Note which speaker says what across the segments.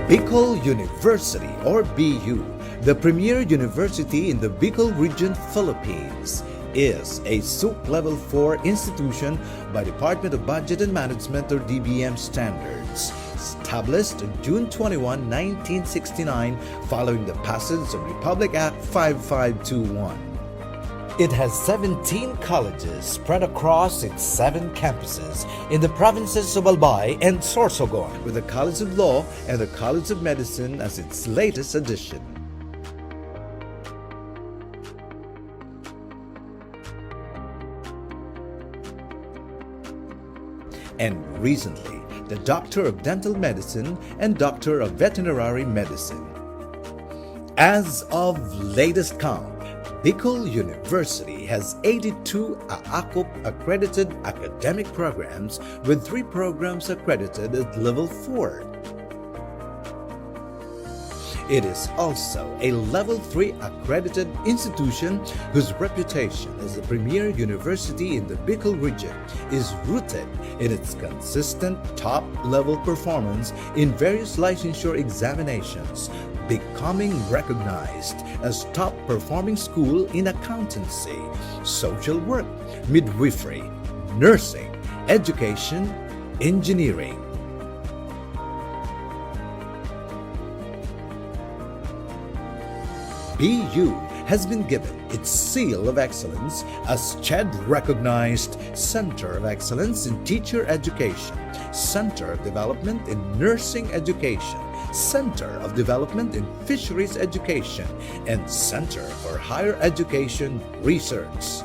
Speaker 1: Bicol University or BU, the premier university in the Bicol region, Philippines, is a SUP Level 4 institution by Department of Budget and Management or DBM standards, established on June 21, 1969 following the passage of Republic Act 5521. It has 17 colleges spread across its 7 campuses in the provinces of Albay and Sorsogon, with the College of Law and the College of Medicine as its latest addition. And recently, the Doctor of Dental Medicine and Doctor of Veterinary Medicine. As of latest count, Bicol University has 82 AACUP accredited academic programs with 3 programs accredited at Level 4. It is also a Level 3 accredited institution whose reputation as the premier university in the Bicol region is rooted in its consistent top-level performance in various licensure examinations, becoming recognized as top-performing school in accountancy, social work, midwifery, nursing, education, engineering. BU has been given its seal of excellence as CHED-recognized Center of Excellence in Teacher Education, Center of Development in Nursing Education, Center of Development in Fisheries Education, and Center for Higher Education Research.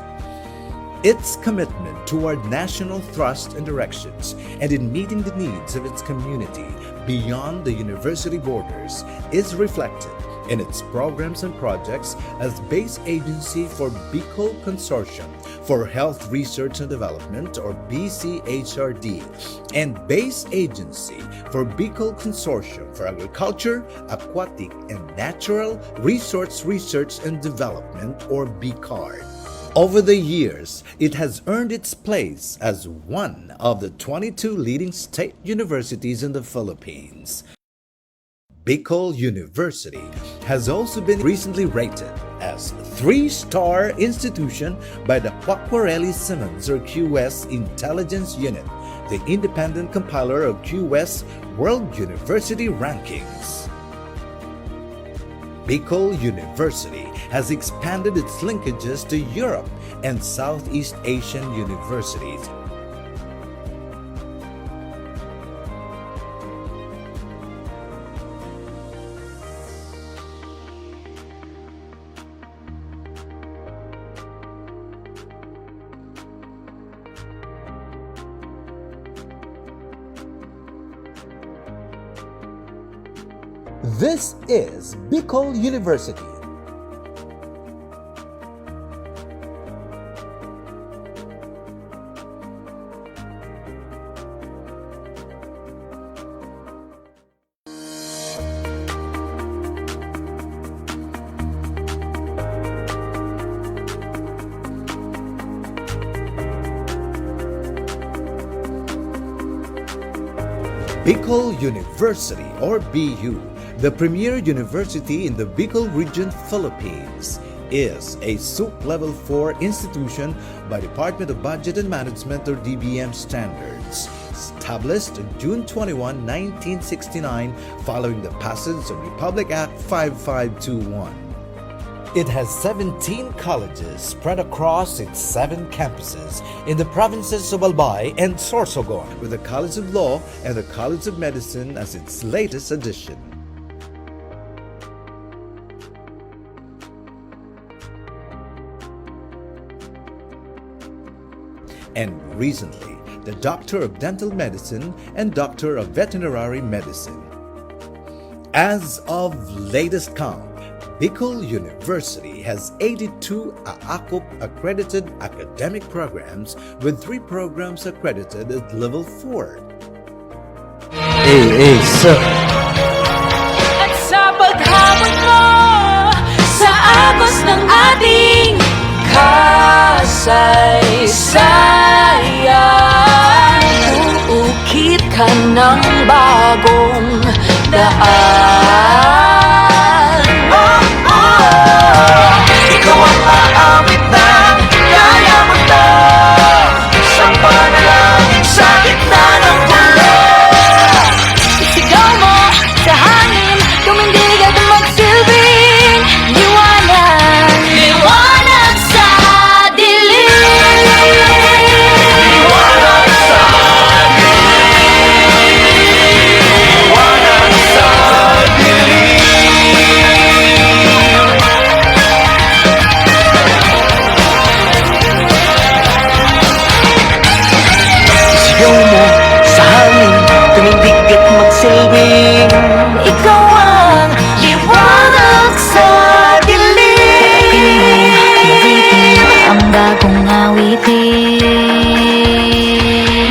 Speaker 1: Its commitment toward national thrust and directions and in meeting the needs of its community beyond the university borders is reflected in its programs and projects as base agency for Bicol Consortium for Health Research and Development or BCHRD and base agency for Bicol Consortium for Agriculture, Aquatic and Natural Resource Research and Development or BCARD. Over the years, it has earned its place as one of the 22 leading state universities in the Philippines. Bicol University has also been recently rated as 3-star institution by the Quacquarelli-Symonds or QS Intelligence Unit, the independent compiler of QS World University Rankings. Bicol University has expanded its linkages to Europe and Southeast Asian universities. This is Bicol University. Bicol University or BU, the premier university in the Bicol region, Philippines, is a SUP Level 4 institution by Department of Budget and Management or DBM standards, established on June 21, 1969 following the passage of Republic Act 5521. It has 17 colleges spread across its 7 campuses in the provinces of Albay and Sorsogon, with the College of Law and the College of Medicine as its latest addition. And recently, the Doctor of Dental Medicine and Doctor of Veterinary Medicine. As of latest count, Bicol University has 82 AACUP accredited academic programs with 3 programs accredited at Level 4.
Speaker 2: Hey, sir.
Speaker 3: At sa paghamon mo sa agos ng ating kasaysayan, uukit ka ng bagong daan. Ikaw ang aawit na kaya mo to, isang panalangin sa gitna ng ulan. Isigaw mo sa hangin, tumindig at magsilbing liwanag, liwanag sa dilim. Liwanag sa sigaw mo sa hangin, tumindig at magsilbing ikaw ang liwanag sa dilim.
Speaker 2: Ang bagong awitin.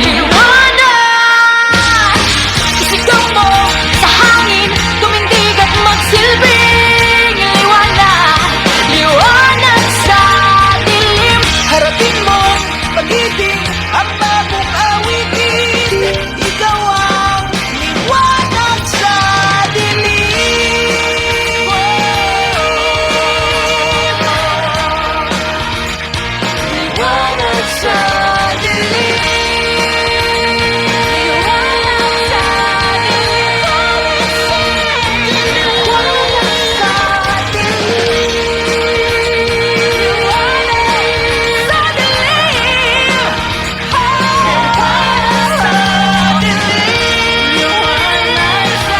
Speaker 3: Liwanag! Isigaw mo sa hangin, tumindig at magsilbing liwanag, liwanag sa dilim. Harapin mo pag-ibig ang bagong awitin. Ikaw ang liwanag sa dilim. Liwanag sa dilim. Liwanag sa dilim. Liwanag sa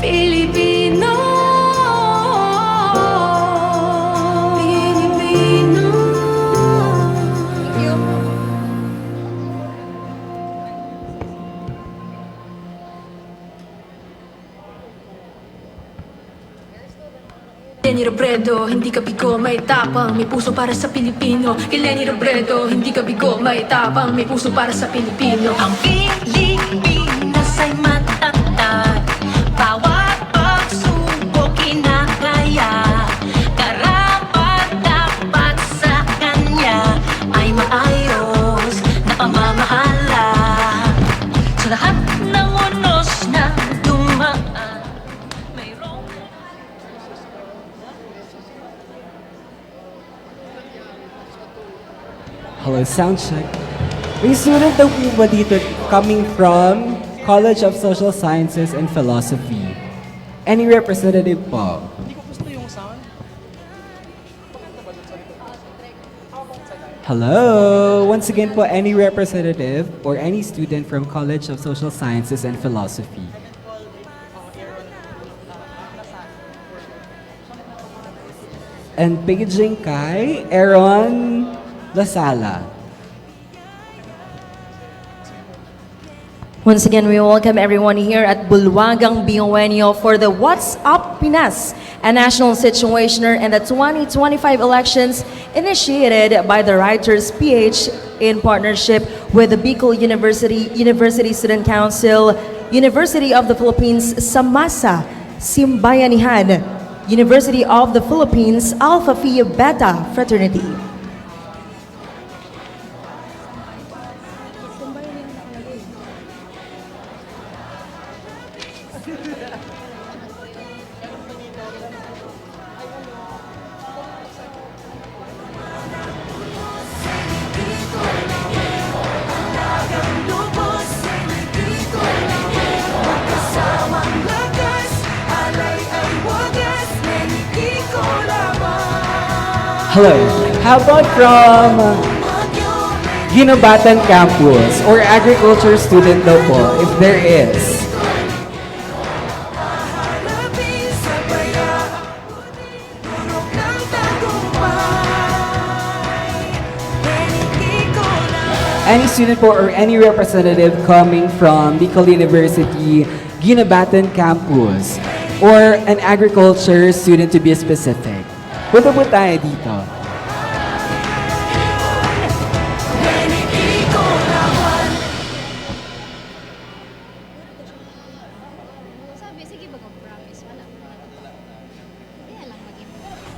Speaker 3: Pilipino, Pilipino.
Speaker 4: Lenny Robredo, hindi ka bigo, may tapang, may puso para sa Pilipino. Kay Lenny Robredo, hindi ka bigo, may tapang, may puso para sa Pilipino.
Speaker 3: Ang Pilipinas ay matatag, bawat pagsubok kinakaya. Karapat-dapat sa kanya ay maayos na pamamahala. Sa lahat ng unos na dumaan, mayroong
Speaker 5: Hello, sound check. May student daw po ba dito coming from College of Social Sciences and Philosophy? Any representative po? Hello! Once again po, any representative or any student from College of Social Sciences and Philosophy? And paging kay Aaron Lasala.
Speaker 6: Once again, we welcome everyone here at Bulwagang Biongenyo for the What's Up Pinas, a national situationer and the 2025 elections initiated by the Writers PH in partnership with the Bicol University, University Student Council, University of the Philippines, Samasa, Simbayanihan, University of the Philippines, Alpha Phi Beta Fraternity.
Speaker 5: Hello. How about from Ginobatan Campus or agriculture student daw po, if there is? Any student po or any representative coming from Bicol University, Ginobatan Campus, or an agriculture student to be specific. Punta po tayo dito.
Speaker 2: Sabi, sige ba promise? Wala. Kaya lang maging.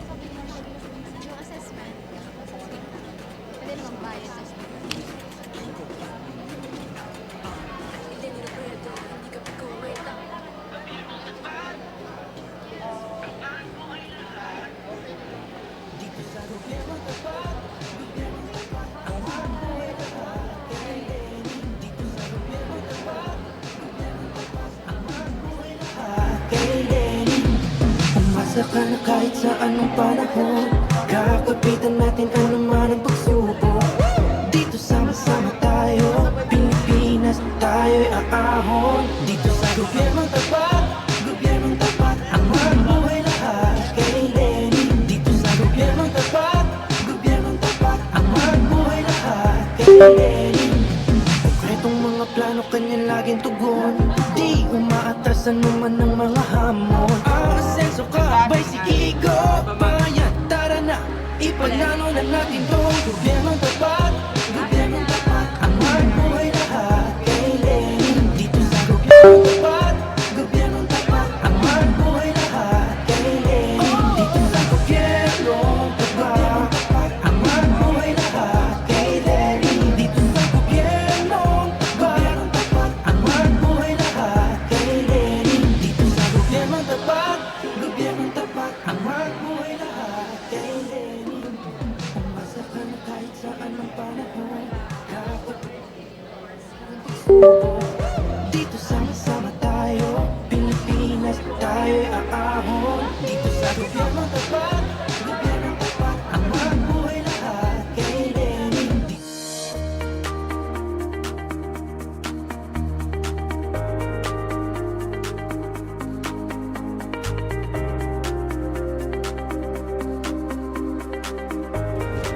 Speaker 2: Sabi mo yung assessment. Pwede naman bayad.
Speaker 7: Umasa ka na kahit sa anong panahon, kakapitan natin anuman ang pagsubok. Dito sama-sama tayo, Pilipinas tayo'y aahon. Dito sa gobyernong tapat, ang mabuhay lahat kay Lenin. Dito sa gobyernong tapat, ang mabuhay lahat kay Lenin. Konkretong mga plano kanya laging tugon, di umaatras anuman ng mga hamon. Ang asenso ka ba'y sige go, bayan tara na, ipanalo na natin to. Gobyernong tapat, ang mabuhay lahat kay Lenin. Dito sa gobyernong tapat, ang mabuhay lahat kay Lenin. Dito sa gobyernong tapat, ang mabuhay lahat kay Lenin. Dito sa gobyernong tapat, ang mabuhay lahat kay Lenin. Dito sa gobyernong tapat, ang mabuhay lahat kay Lenin. Umasa ka na kahit sa anong panahon, dito sama-sama tayo, Pilipinas tayo'y aahon. Dito sa gobyernong tapat, ang mabuhay lahat kay Lenin.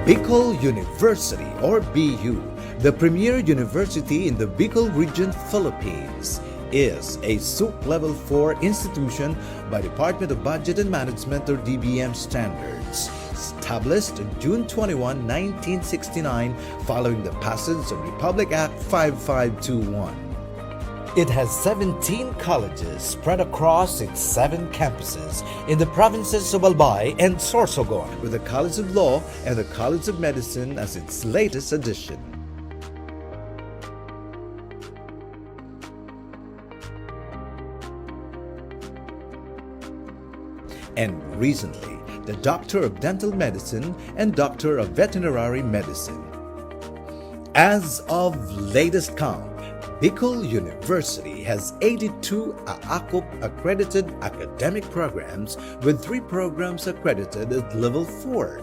Speaker 1: Bicol University, or BU, the premier university in the Bicol region, Philippines, is a SUP Level 4 institution by Department of Budget and Management, or DBM standards, established on June 21, 1969, following the passage of Republic Act 5521. It has 17 colleges spread across its 7 campuses in the provinces of Albay and Sorsogon, with the College of Law and the College of Medicine as its latest addition. And recently, the Doctor of Dental Medicine and Doctor of Veterinary Medicine. As of latest count, Bicol University has 82 AACUP accredited academic programs, with 3 programs accredited at level 4.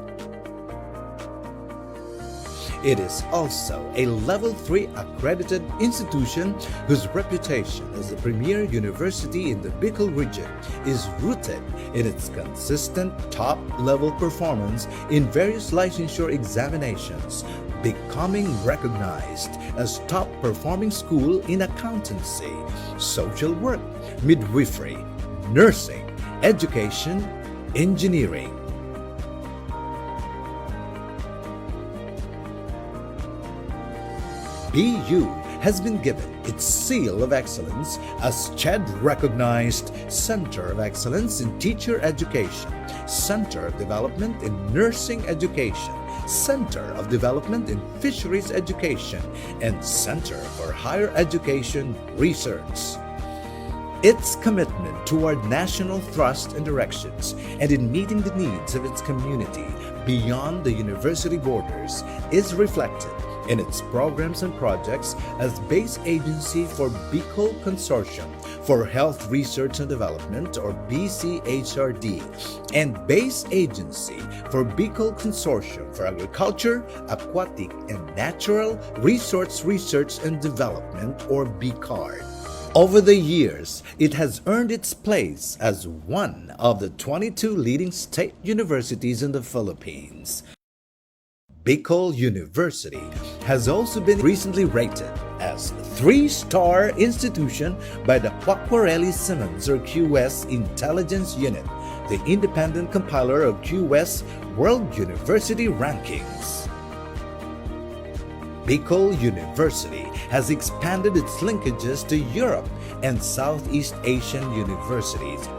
Speaker 1: It is also a level 3 accredited institution whose reputation as the premier university in the Bicol region is rooted in its consistent top-level performance in various licensure examinations, becoming recognized as top-performing school in accountancy, social work, midwifery, nursing, education, engineering. BU has been given its seal of excellence as CHED recognized Center of Excellence in Teacher Education, Center of Development in Nursing Education, Center of Development in Fisheries Education, and Center for Higher Education Research. Its commitment toward national thrust and directions, and in meeting the needs of its community beyond the university borders, is reflected in its programs and projects as base agency for Bicol Consortium for Health Research and Development, or BCHRD, and base agency for Bicol Consortium for Agriculture, Aquatic, and Natural Resource Research and Development, or BCARD. Over the years, it has earned its place as one of the 22 leading state universities in the Philippines. Bicol University has also been recently rated as 3-star institution by the Quacquarelli Simmons, or QS Intelligence Unit, the independent compiler of QS World University Rankings. Bicol University has expanded its linkages to Europe and Southeast Asian universities.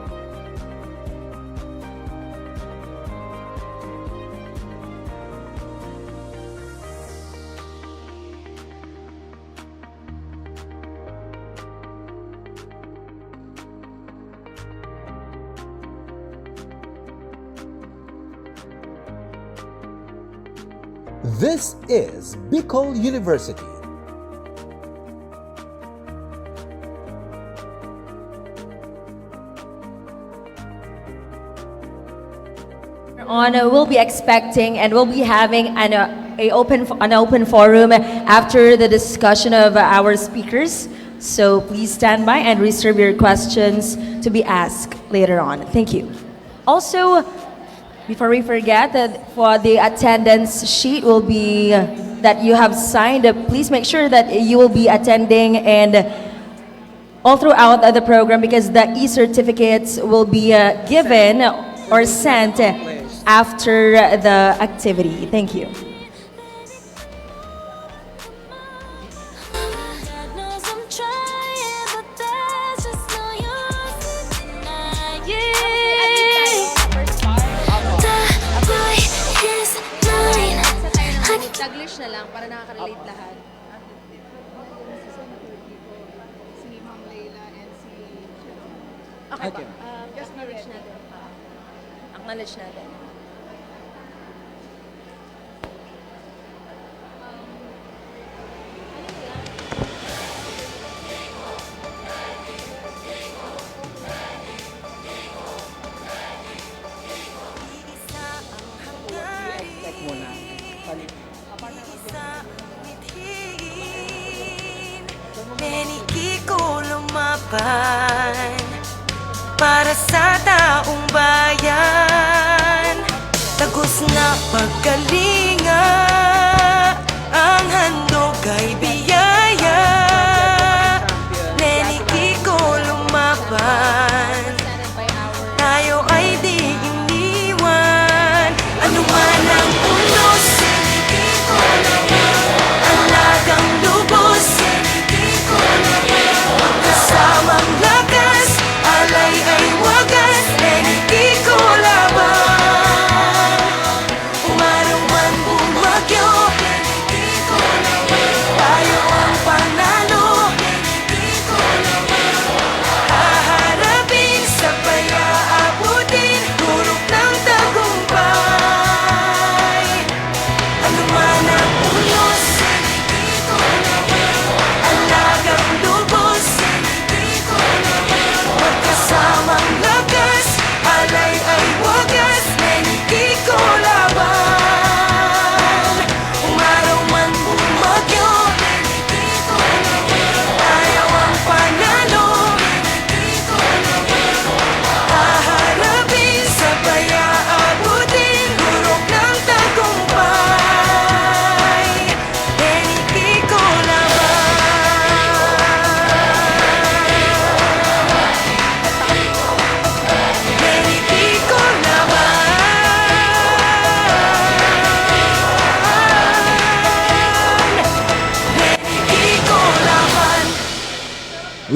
Speaker 1: This is Bicol University.
Speaker 6: On, we'll be expecting and we'll be having an open forum after the discussion of our speakers. So please stand by and reserve your questions to be asked later on. Thank you. Also, before we forget, that for the attendance sheet will be that you have signed, please make sure that you will be attending and all throughout the program, because the e-certificates will be given or sent after the activity. Thank you.
Speaker 2: Taglish na lang para nakaka-relate lahat. Si Ma'am Leila and si...
Speaker 6: Okay, okay. Acknowledge natin. Acknowledge natin.
Speaker 3: Peniki ko lumaban para sa taong bayan. Tagos na pagkalinga, ang handog ay biyaya. Peniki ko lumaban, tayo ay di iniwan. Ano man ang unos, alagang lubos, kasamang lakas, alay ay wagas, hindi ko laban. Umaraw man bumagyo, tayo ang panalo. Haharapin, sabay aabutin, turok ng tagumpay. Ano man ang unos, alagang lubos, magkasamang lakas, alay ay wagas, hindi ko laban. Umaraw man bumagyo, tayo ang panalo. Haharapin, sabay aabutin, turok ng tagumpay. Hindi ko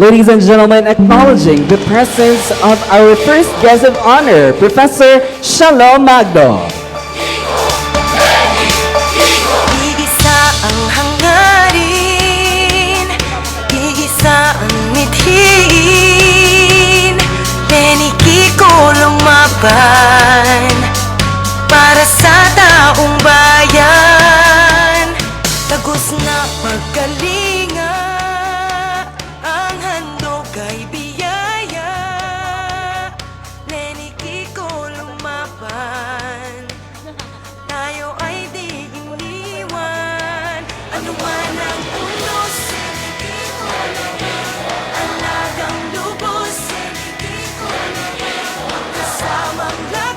Speaker 5: Ladies and gentlemen, acknowledging the presence of our first guest of honor, Professor Shalom Magdo.
Speaker 3: Iisa ang hangarin, iisa ang mithiin. Peniki ko lumaban para sa taong bayan. Tagos na pagkalinga, ang handog ay biyaya. Peniki ko lumaban, tayo ay di iniwan. Ano man ang unos, alagang lubos, kasamang lakas.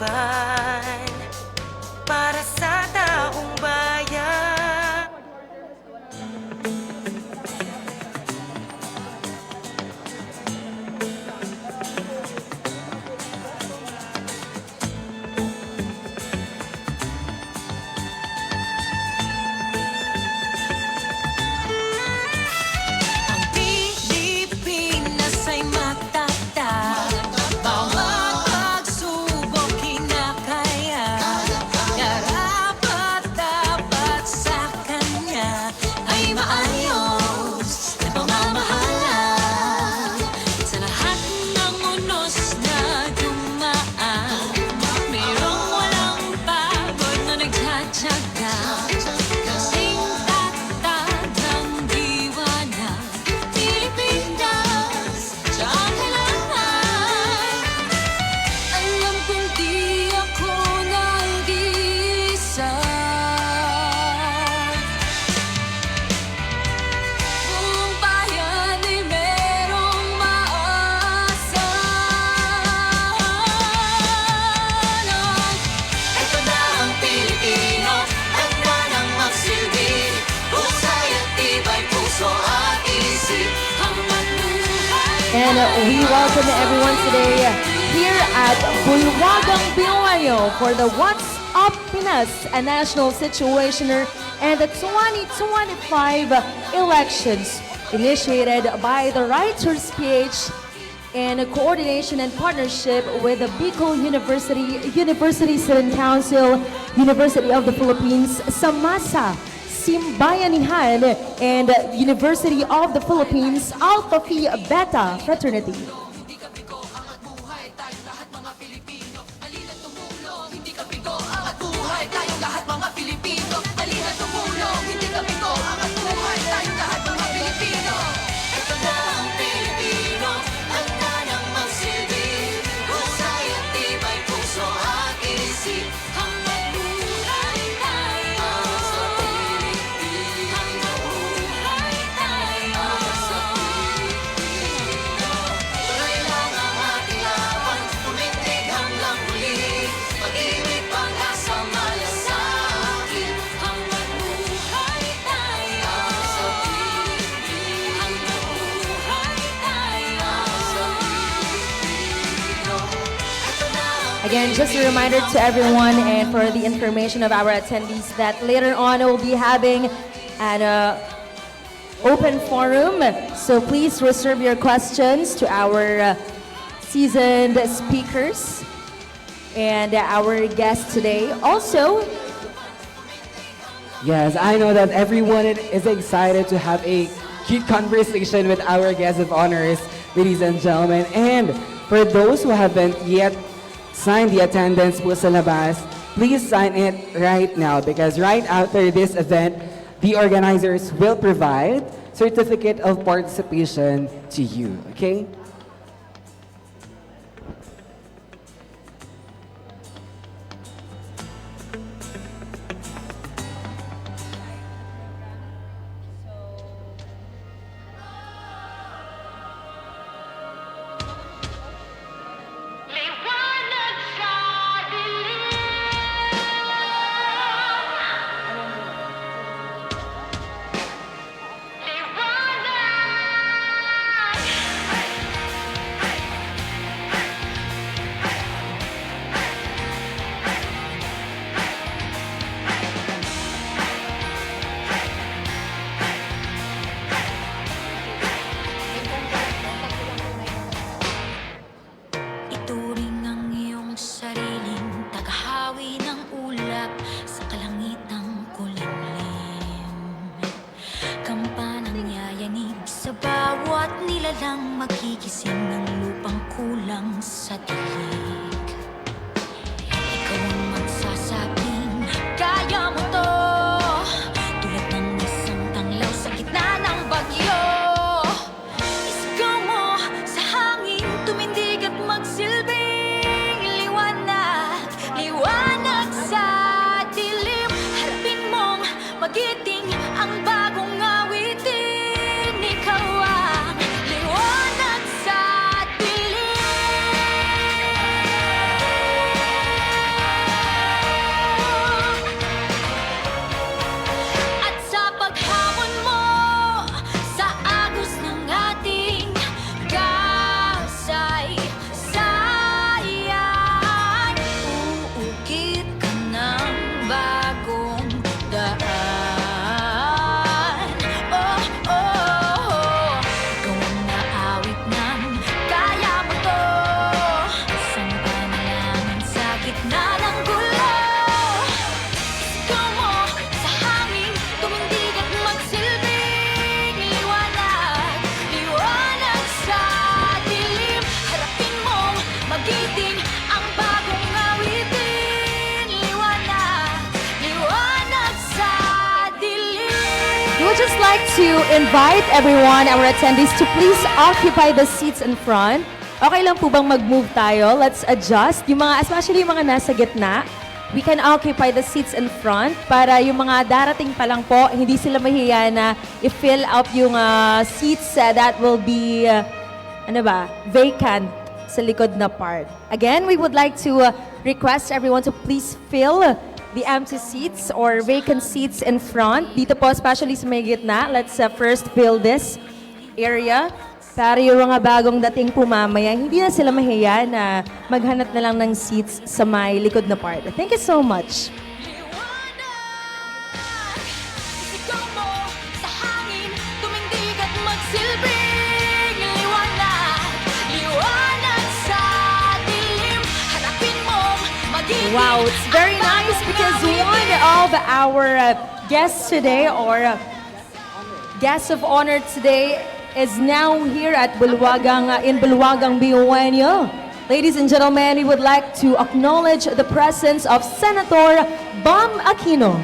Speaker 3: laban para sa taong bayan. Ang Pilipinas ay matatag, bawat pagsubok kinakaya. Karapat-dapat sa kanya ay maayos na pamamahala. Sa lahat ng unos na dumaan, mayroong walang pagod na nagtsatsaga. Kasing tatag ang diwa ng Pilipinas sa kailangan. Alam kong di ako nag-iisa. Buong bayan ay merong maasa. Ito na ang Pilipino, handa nang magsilbi. Husay at tibay puso at isip, hanggang buhay.
Speaker 6: And we welcome everyone today here at Bulwagang Binueño for the What's Up Pinas, a national situationer and the 2025 elections initiated by the Writers PH in coordination and partnership with the Bicol University, University Student Council, University of the Philippines, Samasa, Simbayanihan, and University of the Philippines, Alpha Phi Beta Fraternity.
Speaker 3: Ito na ang Pilipino, handa nang magsilbi. Husay at tibay puso at isip, hanggang buhay tayo sa Pilipino. Hanggang buhay tayo sa Pilipino. Tuloy lang ang ating laban, tumindig hanggang huli. Pag-ibig, pag-asa, malasakit, hanggang buhay tayo sa Pilipino. Hanggang buhay tayo sa Pilipino. Ito na ang
Speaker 6: Again, just a reminder to everyone and for the information of our attendees that later on we'll be having an open forum. So please reserve your questions to our seasoned speakers and our guests today. Also,
Speaker 5: Yes, I know that everyone is excited to have a cute conversation with our guest of honors, ladies and gentlemen. And for those who haven't yet signed the attendance po sa labas, please sign it right now because right after this event, the organizers will provide certificate of participation to you, okay?
Speaker 3: liwanag sa dilim. Liwanag.
Speaker 6: just like to invite everyone, our attendees, to please occupy the seats in front. Okay lang po bang mag-move tayo? Let's adjust. Yung mga, especially yung mga nasa gitna, we can occupy the seats in front para yung mga darating pa lang po, hindi sila mahiya na i-fill up yung seats that will be, vacant sa likod na part. Again, we would like to request everyone to please fill the empty seats or vacant seats in front. Dito po, especially sa may gitna, let's first fill this area. Para yung mga bagong dating po mamaya, hindi na sila mahiya na maghanap na lang ng seats sa may likod na part. Thank you so much.
Speaker 4: Ikaw mo sa hangin, tumindig at magsilbing liwanag. Liwanag sa dilim, hanapin mong magiging.
Speaker 6: Wow, it's very nice because one of our guests today or guest of honor today is now here at Bulwagang, in Bulwagang, Biueño. Ladies and gentlemen, we would like to acknowledge the presence of Senator Bam Aquino.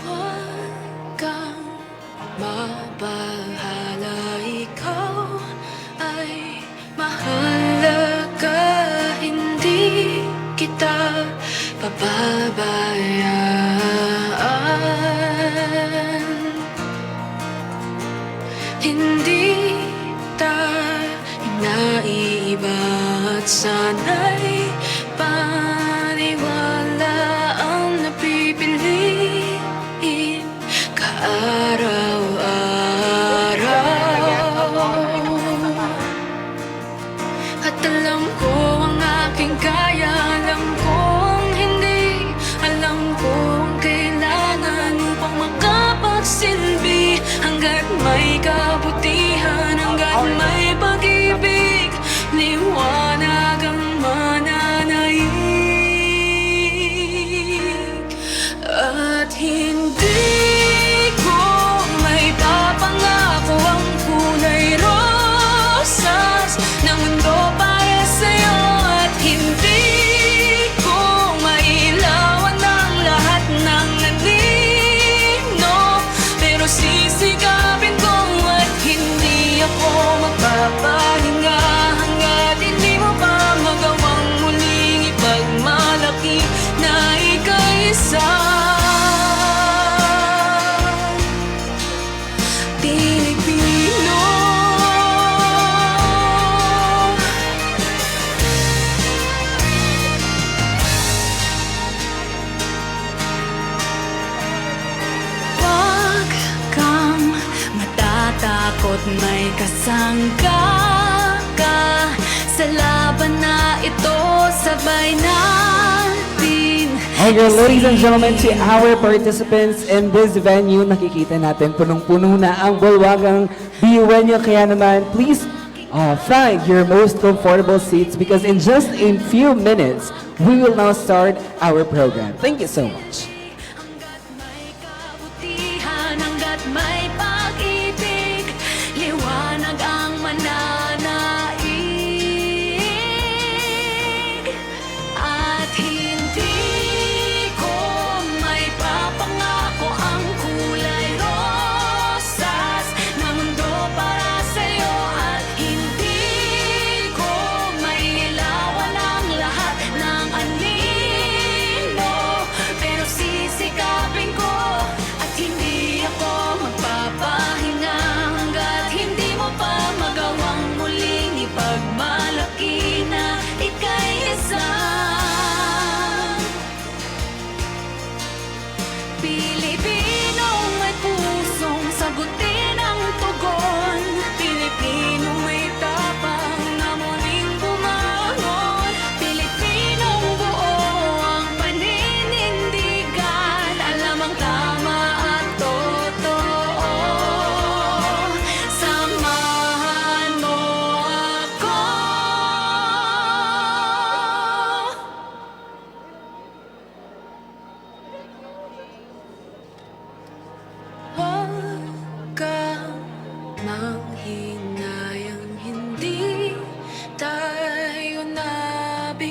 Speaker 4: Huwag kang mabahala, ikaw ay mahalaga, hindi kita pababayaan. Hindi tayo naiiba at sana'y paniwala ang napipiliin kaaraw-araw. At alam ko ang aking kaya, alam ko ang hindi, alam ko ang kailangan upang makapagsilbi. Hanggat may kabutihan, hanggat may pag-ibig, liwanag ang mananaig. At hindi ko may papangako ang kulay rosas ng mundo para sa'yo. At hindi ko mailawan ang lahat ng anino, pero sisigapin ko at hindi ako magpapahinga hanggat hindi mo pa magawang muling ipagmalaki na ika'y isa. Pilipino. Huwag kang matatakot, may kasangga ka sa laban na ito, sabay natin.
Speaker 5: Okay, ladies and gentlemen, to our participants in this venue, nakikita natin punong-puno na ang Bulwagang Biueño. Kaya naman, please find your most comfortable seats because in just a few minutes, we will now start our program. Thank you so much.
Speaker 4: Hanggat may kabutihan, hanggat may pag-ibig, liwanag ang mananaig. At hindi ko may papangako ang kulay rosas na mundo para sa'yo. At hindi ko mailawan ang lahat ng anino, pero si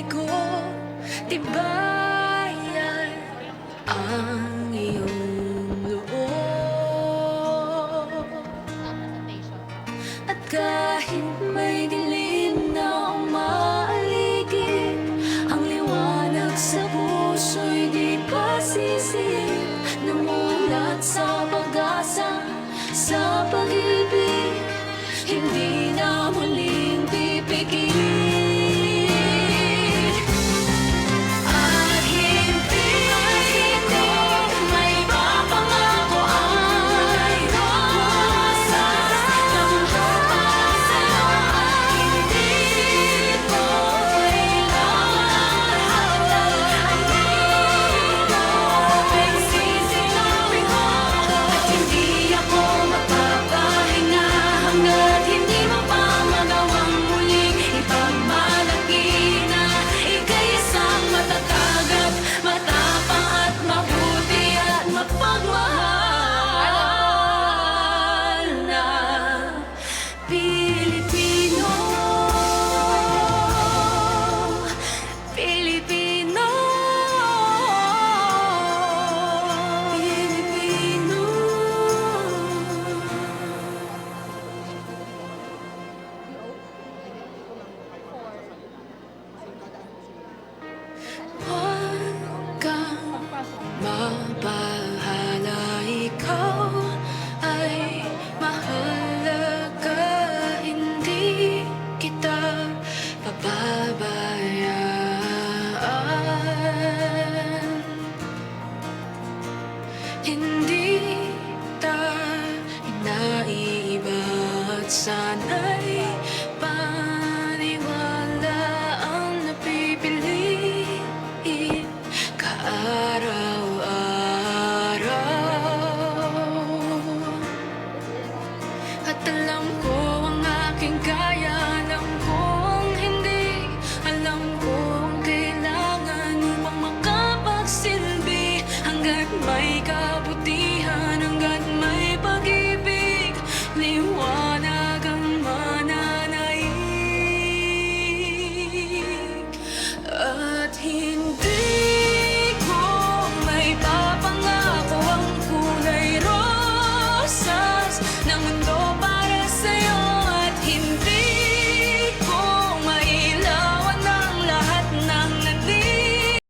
Speaker 4: bigo, tibayan ang